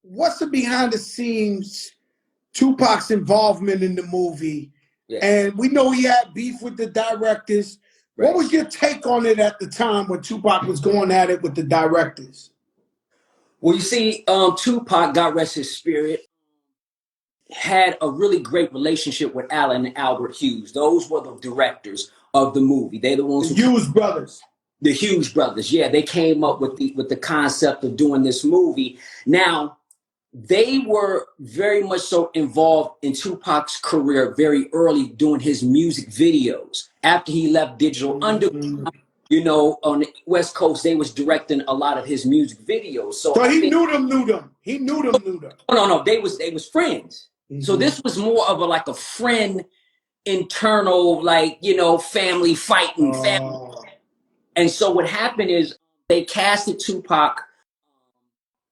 what's the behind the scenes Tupac's involvement in the movie? Yeah. And we know he had beef with the directors. Right. What was your take on it at the time when Tupac was going at it with the directors? Well, you see, Tupac, God rest his spirit, had a really great relationship with Alan and Albert Hughes. Those were the directors of the movie. They're the ones who Hughes brothers. The Hughes brothers, yeah, they came up with the concept of doing this movie. Now, they were very much so involved in Tupac's career very early doing his music videos. After he left Digital Underground, you know, on the West Coast, they was directing a lot of his music videos. So he knew them. He knew them. No, they was friends. Mm-hmm. So this was more of a friend, internal, family fighting family. And so what happened is they casted Tupac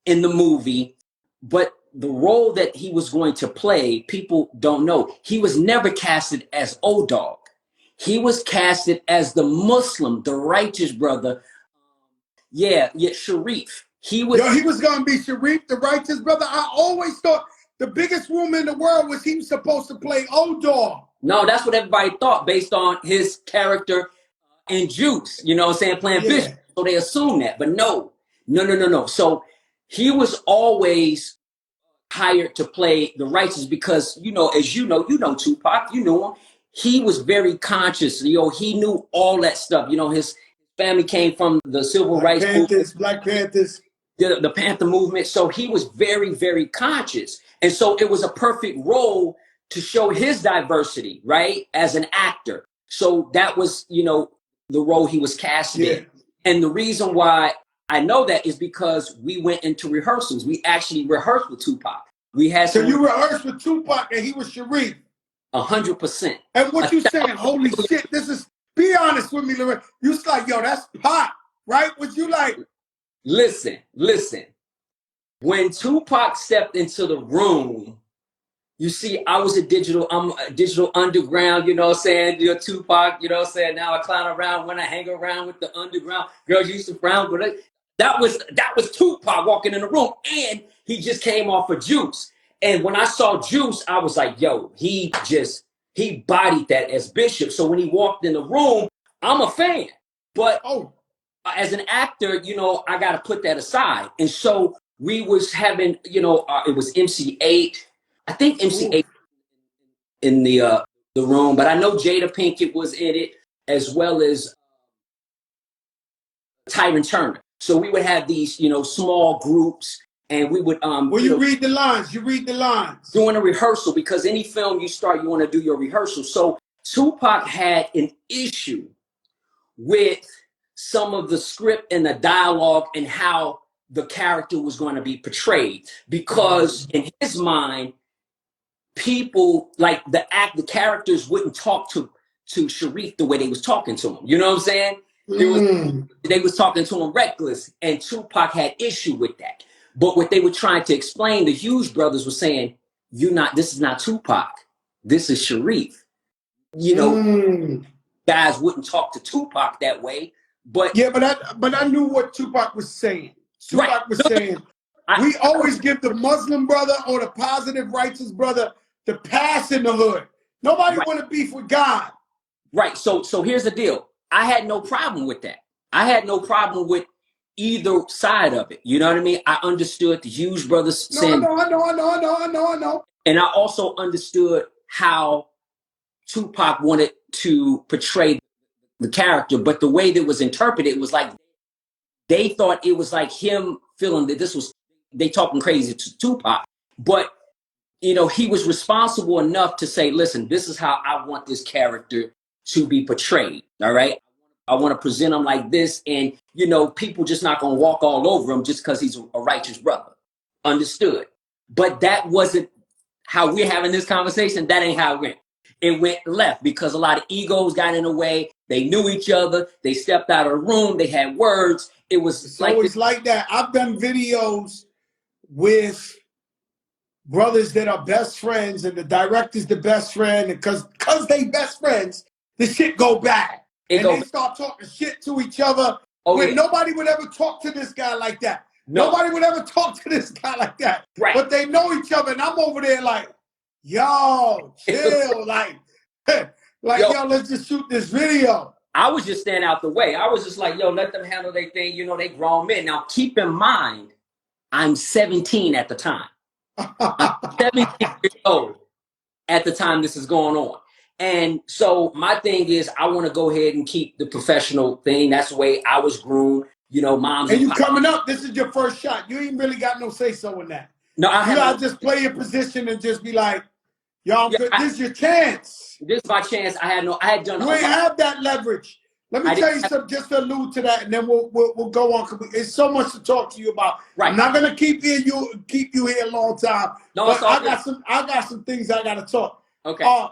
in the movie, but the role that he was going to play, people don't know. He was never casted as O-Dog. He was casted as the Muslim, the righteous brother. Yeah, Sharif. He was going to be Sharif, the righteous brother. I always thought the biggest woman in the world was he was supposed to play O-Dog. No, that's what everybody thought based on his character in Juice, you know what I'm saying, playing Bishop. So they assumed that, but no. So he was always hired to play the righteous because, as you know Tupac, you know him. He was very conscious. He knew all that stuff. His family came from the civil rights movement. Black Panthers. The Panther movement. So he was very, very conscious. And so it was a perfect role to show his diversity, right, as an actor. So that was, the role he was casted in. And the reason why I know that is because we went into rehearsals. We actually rehearsed with Tupac. So you rehearsed with Tupac and he was Sharif? 100%. And what you saying, holy shit, be honest with me, Larenz. You was like, yo, that's Pop, right? Was you like? Listen. When Tupac stepped into the room, you see, I'm a digital underground, you know what I'm saying? You're Tupac, you know what I'm saying? Now I clown around when I hang around with the underground. Girls used to frown, but that was Tupac walking in the room. And he just came off of Juice. And when I saw Juice, I was like, yo, he bodied that as Bishop. So when he walked in the room, I'm a fan. But as an actor, I got to put that aside. And so we was having, it was MC8. I think MC8 in the room, but I know Jada Pinkett was in it as well as Tyron Turner. So we would have these, small groups, and we would you read the lines. You read the lines doing a rehearsal, because any film you start, you want to do your rehearsal. So Tupac had an issue with some of the script and the dialogue and how the character was going to be portrayed, because in his mind, people like the characters wouldn't talk to Sharif the way they was talking to him. You know what I'm saying? They was talking to him reckless, and Tupac had issue with that. But what they were trying to explain, the Hughes brothers were saying, this is not Tupac. This is Sharif. Guys wouldn't talk to Tupac that way. But I knew what Tupac was saying. Tupac was saying, we always give the Muslim brother or the positive righteous brother the pass in the hood. Nobody want to beef with God. Right. So here's the deal. I had no problem with that. I had no problem with either side of it. You know what I mean? I understood the Hughes brothers saying. I know. And I also understood how Tupac wanted to portray the character, but the way that was interpreted was like they thought it was like him feeling that they talking crazy to Tupac. But he was responsible enough to say, listen, this is how I want this character to be portrayed. All right. I want to present him like this. And, people just not going to walk all over him just because he's a righteous brother. Understood. But that wasn't how we're having this conversation. That ain't how it went. It went left because a lot of egos got in the way. They knew each other. They stepped out of the room. They had words. It's always like that. I've done videos with brothers that are best friends, and the director's the best friend, and because they best friends, the shit go bad. They start talking shit to each other. Nobody would ever talk to this guy like that. No. Nobody would ever talk to this guy like that. Right. But they know each other, and I'm over there like, yo, chill, like, yo, let's just shoot this video. I was just standing out the way. I was just like, yo, let them handle their thing. You know, they grown men. Now, keep in mind, I'm 17 at the time. I'm 17 years old at the time this is going on. And so my thing is, I want to go ahead and keep the professional thing. That's the way I was groomed. You know, moms and you coming up. This is your first shot. You ain't really got no say so in that. No, you gotta just play your position and just be like, y'all, this is your chance. This is my chance. I had done. You ain't have that leverage. Let me tell you something, just to allude to that, and then we'll go on. It's so much to talk to you about. Right. I'm not gonna keep you here a long time. No, but I got some things I gotta talk. Okay.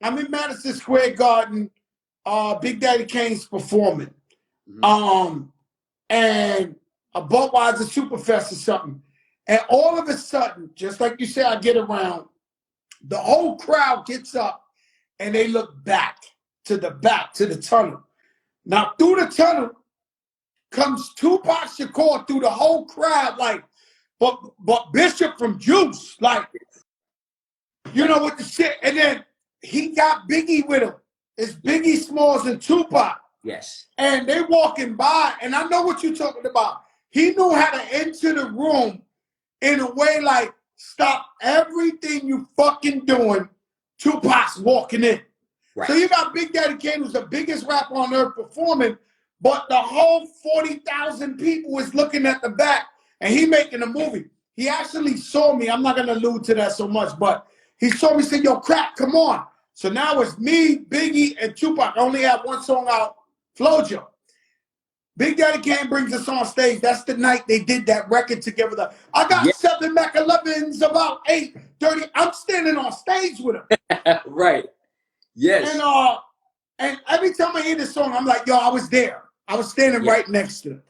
I'm in Madison Square Garden. Big Daddy Kane's performing. Mm-hmm. And a Budweiser Superfest or something. And all of a sudden, just like you said, I get around, the whole crowd gets up and they look back to the tunnel. Now, through the tunnel comes Tupac Shakur through the whole crowd, like, but Bishop from Juice, like, you know, with the shit. And then he got Biggie with him. It's Biggie Smalls and Tupac. Yes. And they walking by, and I know what you're talking about. He knew how to enter the room in a way like, stop everything you fucking doing. Tupac's walking in. Right. So you got Big Daddy Kane, who's the biggest rapper on earth, performing, but the whole 40,000 people is looking at the back, and he making a movie. He actually saw me. I'm not going to allude to that so much, but he saw me, said, yo, Crack, come on. So now it's me, Biggie, and Tupac. I only have one song out, Flojo. Big Daddy Kane brings us on stage. That's the night they did that record together. I got 7 Mac 11s, about 8:30. I'm standing on stage with him. Right. Yes. And every time I hear this song, I'm like, yo, I was there. I was standing right next to him.